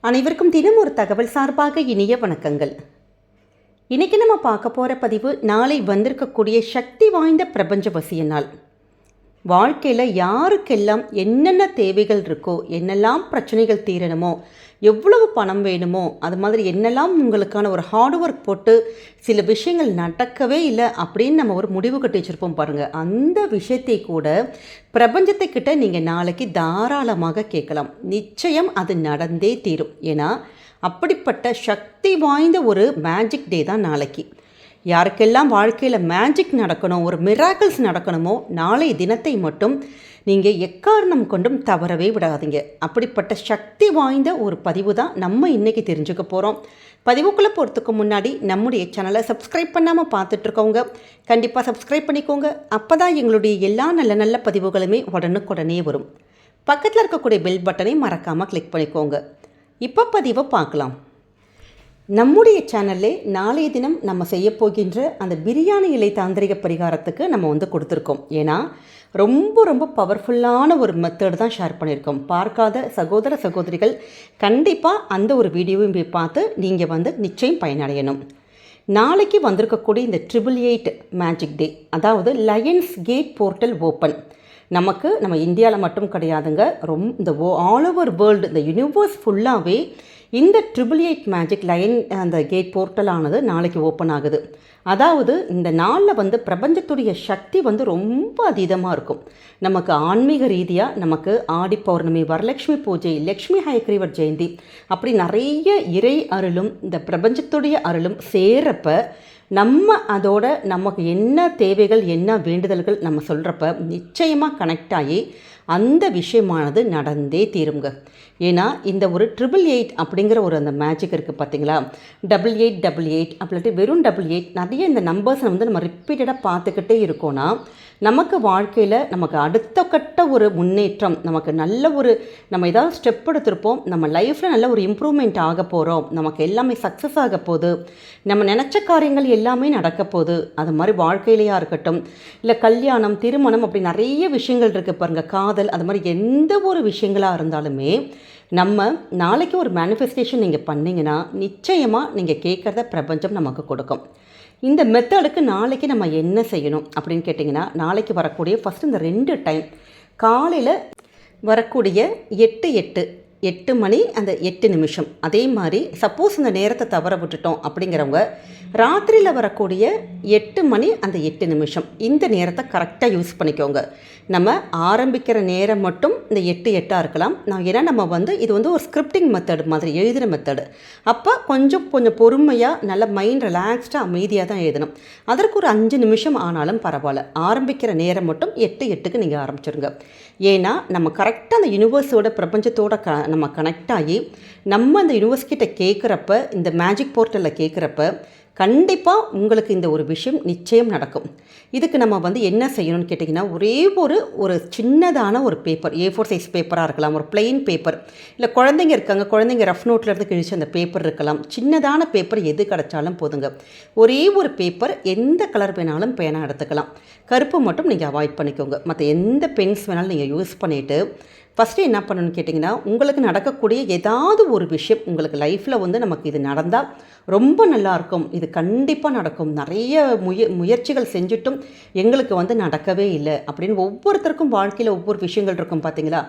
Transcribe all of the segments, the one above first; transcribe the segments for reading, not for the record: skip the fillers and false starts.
அனைவருக்கும் தினம் ஒரு தகவல் சார்பாக இனிய வணக்கங்கள். இன்றைக்கி நம்ம பார்க்க போகிற பதிவு நாளை வந்திருக்கக்கூடிய சக்தி வாய்ந்த பிரபஞ்ச வசிய நாள். வாழ்க்கையில் யாருக்கெல்லாம் என்னென்ன தேவைகள் இருக்கோ, என்னெல்லாம் பிரச்சனைகள் தீரணுமோ, எவ்வளவு பணம் வேணுமோ, அது மாதிரி என்னெல்லாம் உங்களுக்கான ஒரு ஹார்ட் ஒர்க் போட்டு சில விஷயங்கள் நடக்கவே இல்லை அப்படின்னு நம்ம ஒரு முடிவு கட்டி வச்சுருப்போம் பாருங்கள். அந்த விஷயத்தை கூட பிரபஞ்சத்துக்கிட்ட நீங்கள் நாளைக்கு தாராளமாக கேட்கலாம். நிச்சயம் அது நடந்தே தீரும். ஏன்னா அப்படிப்பட்ட சக்தி வாய்ந்த ஒரு மேஜிக் டே தான் நாளைக்கு. யாருக்கெல்லாம் வாழ்க்கையில் மேஜிக் நடக்கணும், ஒரு மிராக்கிள்ஸ் நடக்கணுமோ, நாளை தினத்தை மட்டும் நீங்கள் எக்காரணம் கொண்டும் தவறவே விடாதீங்க. அப்படிப்பட்ட சக்தி வாய்ந்த ஒரு பதிவு தான் நம்ம இன்றைக்கி தெரிஞ்சுக்க போகிறோம். பதிவுக்குள்ளே போகிறதுக்கு முன்னாடி நம்முடைய சேனலை சப்ஸ்கிரைப் பண்ணாமல் பார்த்துட்ருக்கவங்க கண்டிப்பாக சப்ஸ்கிரைப் பண்ணிக்கோங்க. அப்போ தான் எங்களுடைய எல்லா நல்ல நல்ல பதிவுகளுமே உடனுக்குடனே வரும். பக்கத்தில் இருக்கக்கூடிய பெல் பட்டனை மறக்காமல் கிளிக் பண்ணிக்கோங்க. இப்போ பதிவை பார்க்கலாம். நம்முடைய சேனல்லே நாளைய தினம் நம்ம செய்ய போகின்ற அந்த பிரியாணி இலை தாந்திரிக பரிகாரத்துக்கு நம்ம கொடுத்துருக்கோம். ஏன்னா ரொம்ப பவர்ஃபுல்லான ஒரு மெத்தட் தான் ஷேர் பண்ணியிருக்கோம். பார்க்காத சகோதர சகோதரிகள் கண்டிப்பாக அந்த ஒரு வீடியோவையும் போய் பார்த்து நீங்கள் நிச்சயம் பயனடையணும். நாளைக்கு வந்திருக்கக்கூடிய இந்த 888 மேஜிக் டே, அதாவது லயன்ஸ் கேட் போர்ட்டல் ஓப்பன். நம்ம இந்தியாவில் மட்டும் கிடையாதுங்க, இந்த ஆல் ஓவர் வேர்ல்டு, இந்த யூனிவர்ஸ் ஃபுல்லாகவே இந்த 888 மேஜிக் லயன் அந்த கேட் போர்ட்டலானது நாளைக்கு ஓப்பன் ஆகுது. அதாவது இந்த நாளில் பிரபஞ்சத்துடைய சக்தி ரொம்ப அதீதமாக இருக்கும். நமக்கு ஆன்மீக ரீதியாக நமக்கு ஆடி பௌர்ணமி, வரலட்சுமி பூஜை, லக்ஷ்மி ஹயக்ரீவர் ஜெயந்தி, அப்படி நிறைய இறை அருளும் இந்த பிரபஞ்சத்துடைய அருளும் சேரப்ப அதோட நமக்கு என்ன தேவைகள், என்ன வேண்டுதல்கள் நம்ம சொல்கிறப்ப நிச்சயமாக கனெக்ட் ஆகி அந்த விஷயமானது நடந்தே தீருங்க. ஏன்னா இந்த ஒரு 888 அப்படிங்கிற ஒரு அந்த மேஜிக் இருக்குது பார்த்தீங்களா, 8888 அப்படின்ட்டு வெறும் 88 நிறைய இந்த நம்பர்ஸை நம்ம ரிப்பீட்டடாக பார்த்துக்கிட்டே இருக்கோன்னா நமக்கு வாழ்க்கையில் நமக்கு அடுத்த கட்ட ஒரு முன்னேற்றம், நமக்கு நல்ல ஒரு நம்ம ஏதாவது ஸ்டெப் எடுத்திருப்போம், நம்ம லைஃப்பில் நல்ல ஒரு இம்ப்ரூவ்மெண்ட் ஆக போகிறோம், நமக்கு எல்லாமே சக்ஸஸ் ஆக போகுது, நம்ம நினச்ச காரியங்கள் எல்லாமே நடக்க போகுது. அது மாதிரி வாழ்க்கையிலையாக இருக்கட்டும், இல்லை கல்யாணம், திருமணம், அப்படி நிறைய விஷயங்கள் இருக்குது பாருங்கள், காதல், அது மாதிரி எந்த ஒரு விஷயங்களாக இருந்தாலுமே நம்ம நாளைக்கு ஒரு மேனிஃபெஸ்டேஷன் நீங்கள் பண்ணிங்கன்னா நிச்சயமாக நீங்கள் கேட்குறத பிரபஞ்சம் நமக்கு கொடுக்கும். இந்த மெத்தடுக்கு நாளைக்கு நம்ம என்ன செய்யணும் அப்படின்னு கேட்டிங்கன்னா, நாளைக்கு வரக்கூடிய ஃபஸ்ட்டு இந்த 2 டைம் காலையில் வரக்கூடிய 8 மணி அந்த 8 நிமிஷம், அதே மாதிரி சப்போஸ் இந்த நேரத்தை தவற விட்டுட்டோம் அப்படிங்கிறவங்க ராத்திரியில் வரக்கூடிய 8 மணி அந்த 8 நிமிஷம், இந்த நேரத்தை கரெக்டாக யூஸ் பண்ணிக்கோங்க. நம்ம ஆரம்பிக்கிற நேரம் மட்டும் இந்த 8 இருக்கலாம். ஏன்னா நம்ம இது ஒரு ஸ்கிரிப்டிங் மெத்தட் மாதிரி எழுதுகிற மெத்தடு. அப்போ கொஞ்சம் பொறுமையாக நல்ல மைண்ட் ரிலாக்ஸ்டாக அமைதியாக தான் எழுதணும். அதற்கு ஒரு 5 நிமிஷம் ஆனாலும் பரவாயில்ல. ஆரம்பிக்கிற நேரம் மட்டும் 8:08க்கு நீங்கள் ஆரம்பிச்சிருங்க. ஏன்னா நம்ம கரெக்டாக அந்த யூனிவர்ஸோட பிரபஞ்சத்தோட நம்ம கனெக்ட் ஆகி நம்ம அந்த யூனிவர்ஸ் கிட்ட கேட்குறப்ப, இந்த மேஜிக் போர்ட்டலில் கேட்குறப்ப கண்டிப்பாக உங்களுக்கு இந்த ஒரு விஷயம் நிச்சயம் நடக்கும். இதுக்கு நம்ம என்ன செய்யணும்னு கேட்டிங்கன்னா, ஒரே ஒரு சின்னதான ஒரு பேப்பர், A4 சைஸ் பேப்பராக இருக்கலாம், ஒரு பிளெயின் பேப்பர், இல்லை குழந்தைங்க இருக்காங்க, குழந்தைங்க ரஃப் நோட்லேருந்து கிழிச்சு அந்த பேப்பர் இருக்கலாம், சின்னதான பேப்பர் எது கிடச்சாலும் போதுங்க. ஒரே ஒரு பேப்பர், எந்த கலர் வேணாலும் பேனா எடுத்துக்கலாம், கருப்பு மட்டும் நீங்கள் அவாய்ட் பண்ணிக்கோங்க. மற்ற எந்த பென்ஸ் வேணாலும் நீங்கள் யூஸ் பண்ணிவிட்டு ஃபஸ்ட்டு என்ன பண்ணணும்னு கேட்டிங்கன்னா, உங்களுக்கு நடக்கக்கூடிய ஏதாவது ஒரு விஷயம் உங்களுக்கு லைஃப்பில் நமக்கு இது நடந்தால் ரொம்ப நல்லாயிருக்கும், இது கண்டிப்பாக நடக்கும், நிறைய முயற்சிகள் செஞ்சுட்டும் எங்களுக்கு நடக்கவே இல்லை அப்படின்னு ஒவ்வொருத்தருக்கும் வாழ்க்கையில் ஒவ்வொரு விஷயங்கள் இருக்கும் பார்த்தீங்களா.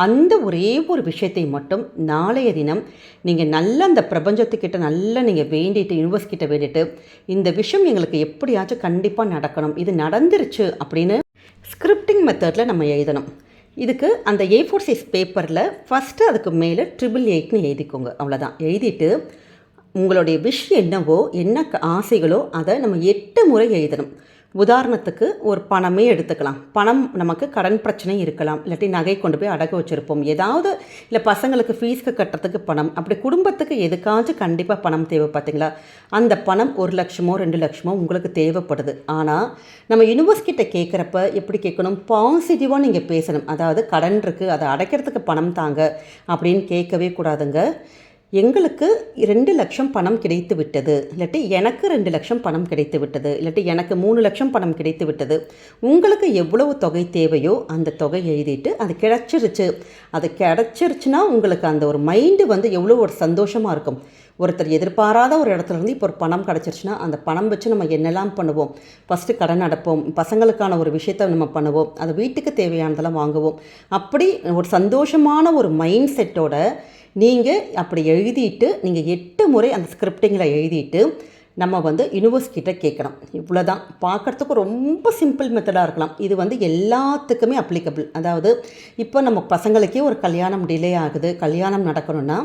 அந்த ஒரே ஒரு விஷயத்தை மட்டும் நாளைய தினம் நீங்கள் நல்ல அந்த பிரபஞ்சத்துக்கிட்ட நல்லா நீங்கள் வேண்டிட்டு, யூனிவர்ஸ் கிட்ட வேண்டிட்டு, இந்த விஷயம் எங்களுக்கு எப்படியாச்சும் கண்டிப்பாக நடக்கணும், இது நடந்துருச்சு அப்படின்னு ஸ்கிரிப்டிங் மெத்தடில் நம்ம எழுதணும். இதுக்கு அந்த A4 சைஸ் பேப்பரில் ஃபஸ்ட்டு அதுக்கு மேலே 888ன்னு எழுதிக்கோங்க. அவ்வளோதான். எழுதிட்டு உங்களுடைய விஷயம் என்னவோ, என்ன ஆசைகளோ அதை நம்ம 8 முறை எழுதணும். உதாரணத்துக்கு ஒரு பணமே எடுத்துக்கலாம். பணம் நமக்கு கடன் பிரச்சனை இருக்கலாம், இல்லாட்டி நகை கொண்டு போய் அடகு வச்சுருப்போம், ஏதாவது இல்லை பசங்களுக்கு ஃபீஸ்க்கு கட்டுறதுக்கு பணம், அப்படி குடும்பத்துக்கு எதுக்காச்சும் கண்டிப்பாக பணம் தேவை பார்த்தீங்களா. அந்த பணம் 1 லட்சமோ 2 லட்சமோ உங்களுக்கு தேவைப்படுது. ஆனால் நம்ம யூனிவர்ஸ் கிட்ட கேட்குறப்ப எப்படி கேட்கணும், பாசிட்டிவாக நீங்கள் பேசணும். அதாவது கடன் இருக்குது, அதை அடைக்கிறதுக்கு பணம் தாங்க அப்படின்னு கேட்கவே கூடாதுங்க. எங்களுக்கு 2,00,000 பணம் கிடைத்து விட்டது, இல்லாட்டி எனக்கு 2,00,000 பணம் கிடைத்து விட்டது, இல்லாட்டி எனக்கு 3,00,000 பணம் கிடைத்து விட்டது. உங்களுக்கு எவ்வளவு தொகை தேவையோ அந்த தொகை எழுதிட்டு அது கிடைச்சிருச்சு. அது கிடைச்சிருச்சுன்னா உங்களுக்கு அந்த ஒரு மைண்டு வந்து எவ்வளோ ஒரு சந்தோஷமாக இருக்கும். ஒருத்தர் எதிர்பாராத ஒரு இடத்துல இருந்து இப்போ ஒரு பணம் கிடச்சிருச்சுன்னா அந்த பணம் வச்சு நம்ம என்னெல்லாம் பண்ணுவோம். ஃபஸ்ட்டு கடன் அடைப்போம், பசங்களுக்கான ஒரு விஷயத்த நம்ம பண்ணுவோம், அது வீட்டுக்கு தேவையானதெல்லாம் வாங்குவோம். அப்படி ஒரு சந்தோஷமான ஒரு மைண்ட் செட்டோட நீங்கள் அப்படி எழுதிட்டு நீங்கள் 8 முறை அந்த ஸ்கிரிப்டிங்கில் எழுதிட்டு நம்ம வந்து யூனிவர்ஸ்கிட்ட கேட்கணும். இவ்வளோ தான். பார்க்குறதுக்கு ரொம்ப சிம்பிள் மெத்தடாக இருக்கலாம். இது வந்து எல்லாத்துக்குமே அப்ளிகபிள். அதாவது இப்போ நம்ம பசங்களுக்கே ஒரு கல்யாணம் டிலே ஆகுது, கல்யாணம் நடக்கணும்னா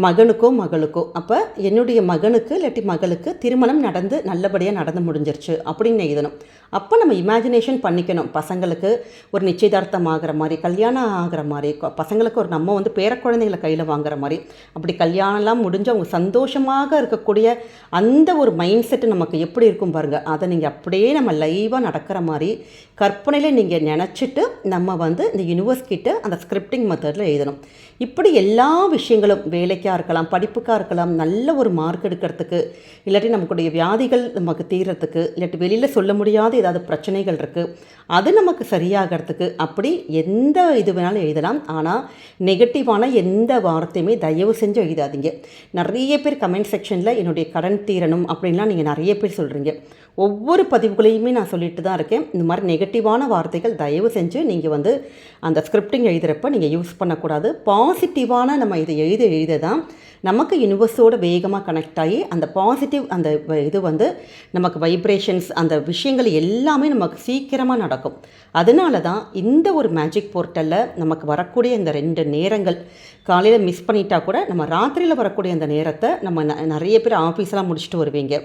மகனுக்கோ மகளுக்கோ, அப்போ என்னுடைய மகனுக்கு இல்லாட்டி மகளுக்கு திருமணம் நடந்து நல்லபடியாக நடந்து முடிஞ்சிருச்சு அப்படின்னு எழுதணும். அப்போ நம்ம இமேஜினேஷன் பண்ணிக்கணும். பசங்களுக்கு ஒரு நிச்சயதார்த்தம் ஆகிற மாதிரி, கல்யாணம் ஆகிற மாதிரி, பசங்களுக்கு ஒரு நம்ம வந்து பேரக்குழந்தைகளை கையில் வாங்குற மாதிரி, அப்படி கல்யாணம்லாம் முடிஞ்சு அவங்க சந்தோஷமாக இருக்கக்கூடிய அந்த ஒரு மைண்ட் செட்டு நமக்கு எப்படி இருக்கும் பாருங்கள். அதை நீங்கள் அப்படியே நம்ம லைவாக நடக்கிற மாதிரி கற்பனையில் நீங்கள் நினச்சிட்டு நம்ம வந்து இந்த யூனிவர்ஸ்கிட்ட அந்த ஸ்கிரிப்டிங் மெத்தடில் எழுதணும். இப்படி எல்லா விஷயங்களும் வேலைக்காக இருக்கலாம், படிப்புக்காக இருக்கலாம், நல்ல ஒரு மார்க் எடுக்கிறதுக்கு, இல்லாட்டி நமக்குடைய வியாதிகள் நமக்கு தீர்றதுக்கு, இல்லாட்டி வெளியில் சொல்ல முடியாத ஏதாவது பிரச்சனைகள் இருக்குது அது நமக்கு சரியாகிறதுக்கு, அப்படி எந்த இது வேணாலும் எழுதலாம். ஆனால் நெகட்டிவான எந்த வார்த்தையுமே தயவு செஞ்சு எழுதாதீங்க. நிறைய பேர் கமெண்ட் செக்ஷனில் என்னுடைய கடன் தீரணும் அப்படின்லாம் நீங்கள் நிறைய பேர் சொல்கிறீங்க. ஒவ்வொரு பதிவுகளையுமே நான் சொல்லிட்டு தான் இருக்கேன். இந்த மாதிரி நெகட்டிவான வார்த்தைகள் தயவு செஞ்சு நீங்கள் வந்து அந்த ஸ்கிரிப்டிங் எழுதுகிறப்ப நீங்கள் யூஸ் பண்ணக்கூடாது. பாசிட்டிவான நம்ம இதை எழுத தான் நமக்கு யூனிவர்ஸோடு வேகமாக கனெக்ட் ஆகி அந்த பாசிட்டிவ் அந்த இது வந்து நமக்கு வைப்ரேஷன்ஸ் அந்த விஷயங்கள் எல்லாமே நமக்கு சீக்கிரமாக நடக்கும். அதனால தான் இந்த ஒரு மேஜிக் போர்ட்டலில் நமக்கு வரக்கூடிய இந்த 2 நேரங்கள், காலையில் மிஸ் பண்ணிட்டா கூட நம்ம ராத்திரியில் வரக்கூடிய அந்த நேரத்தை நம்ம நிறைய பேர் ஆஃபீஸெலாம் முடிச்சுட்டு வருவீங்க,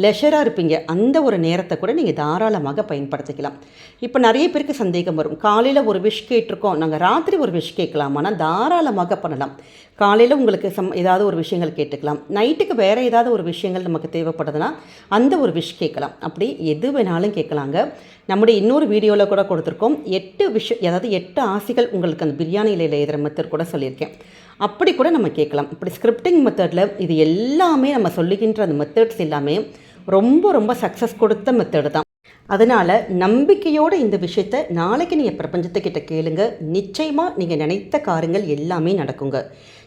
லெஷராக இருப்பீங்க, அந்த ஒரு நேரத்தை கூட நீங்கள் தாராளமாக பயன்படுத்திக்கலாம். இப்போ நிறைய பேருக்கு சந்தேகம் வரும், காலையில் ஒரு விஷ் கேட்டிருக்கோம், நாங்கள் ராத்திரி ஒரு விஷ் கேட்கலாமான்னா தாராளமாக பண்ணலாம். காலையில் உங்களுக்கு ஏதாவது ஒரு விஷயங்கள் கேட்டுக்கலாம், நைட்டுக்கு வேறு ஏதாவது ஒரு விஷயங்கள் நமக்கு தேவைப்படுதுன்னா அந்த ஒரு விஷ் கேட்கலாம். அப்படி எது வேணாலும் கேட்கலாங்க. நம்முடைய இன்னொரு வீடியோவில் கூட கொடுத்துருக்கோம் 8 விஷயம், அதாவது 8 ஆசைகள் உங்களுக்கு அந்த பிரியாணி இலையில் எழுதுகிற மெத்தட் கூட சொல்லியிருக்கேன். அப்படி கூட நம்ம கேட்கலாம். இப்படி ஸ்கிரிப்டிங் மெத்தடில் இது எல்லாமே நம்ம சொல்லுகின்ற அந்த மெத்தட்ஸ் எல்லாமே ரொம்ப ரொம்ப சக்ஸஸ் கொடுத்த மெத்தடு தான். அதனால் நம்பிக்கையோடு இந்த விஷயத்தை நாளைக்கு நீங்கள் பிரபஞ்சத்துக்கிட்ட கேளுங்க. நிச்சயமாக நீங்கள் நினைத்த காரியங்கள் எல்லாமே நடக்குங்க.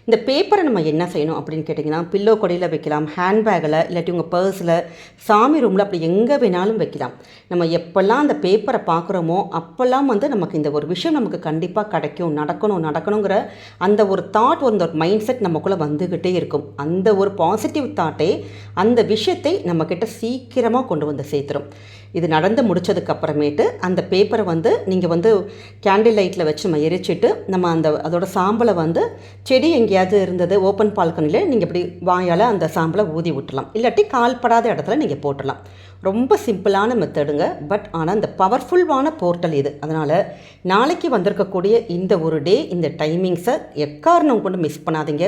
இந்த பேப்பரை நம்ம என்ன செய்யணும் அப்படின்னு கேட்டிங்கன்னா, பில்லோ கொடியில் வைக்கலாம், ஹேண்ட்பேக்கில், இல்லாட்டி உங்கள் பர்ஸில், சாமி ரூமில், அப்படி எங்கே வேணாலும் வைக்கலாம். நம்ம எப்போல்லாம் அந்த பேப்பரை பார்க்குறோமோ அப்போல்லாம் வந்து நமக்கு இந்த ஒரு விஷயம் நமக்கு கண்டிப்பாக கிடைக்கும், நடக்கணுங்கிற அந்த ஒரு தாட், ஒரு மைண்ட் செட் நமக்குள்ளே வந்துக்கிட்டே இருக்கும். அந்த ஒரு பாசிட்டிவ் தாட்டே அந்த விஷயத்தை நம்மக்கிட்ட சீக்கிரமாக கொண்டு வந்து சேர்த்துரும். இது நடந்து முடித்ததுக்கப்புறமேட்டு அந்த பேப்பரை வந்து நீங்கள் வந்து கேண்டில் லைட்டில் வச்சு நம்ம எரிச்சிட்டு நம்ம அதோட சாம்பலை வந்து செடி எங்கேயாவது இருந்தது ஓப்பன் பால்கனியில் நீங்கள் இப்படி வாயால் அந்த சாம்பலை ஊதி விட்டுலாம், இல்லாட்டி கால்படாத இடத்துல நீங்கள் போட்டுடலாம். ரொம்ப சிம்பிளான மெத்தடுங்க. பட் ஆனால் இந்த பவர்ஃபுல்லான போர்ட்டல் இது. அதனால் நாளைக்கு வந்திருக்கக்கூடிய இந்த ஒரு டே, இந்த டைமிங்ஸை எக்காரணம் கொண்டு மிஸ் பண்ணாதீங்க.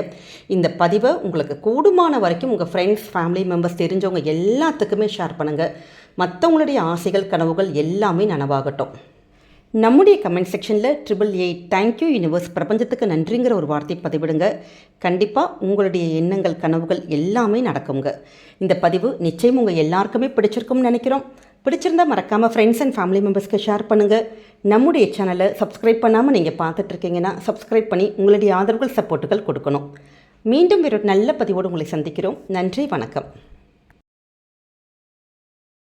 இந்த பதிவை உங்களுக்கு கூடுமான வரைக்கும் உங்கள் ஃப்ரெண்ட்ஸ், ஃபேமிலி மெம்பர்ஸ், தெரிஞ்சவங்க எல்லாத்துக்குமே ஷேர் பண்ணுங்கள். மற்றவங்களுடைய ஆசைகள், கனவுகள் எல்லாமே நனவாகட்டும். நம்முடைய கமெண்ட் செக்ஷனில் 888 தேங்க்யூ யூனிவர்ஸ், பிரபஞ்சத்துக்கு நன்றிங்கிற ஒரு வார்த்தை பதிவிடுங்க. கண்டிப்பாக உங்களுடைய எண்ணங்கள், கனவுகள் எல்லாமே நடக்குங்க. இந்த பதிவு நிச்சயம் உங்கள் எல்லாருக்குமே பிடிச்சிருக்கும்னு நினைக்கிறோம். பிடிச்சிருந்தால் மறக்காமல் ஃப்ரெண்ட்ஸ் அண்ட் ஃபேமிலி மெம்பர்ஸ்க்கு ஷேர் பண்ணுங்கள். நம்முடைய சேனலை சப்ஸ்கிரைப் பண்ணாமல் நீங்கள் பார்த்துட்ருக்கீங்கன்னா சப்ஸ்கிரைப் பண்ணி உங்களுடைய ஆதரவுகள், சப்போர்ட்டுகள் கொடுக்கணும். மீண்டும் வேறு நல்ல பதிவோடு உங்களை சந்திக்கிறோம். நன்றி, வணக்கம்.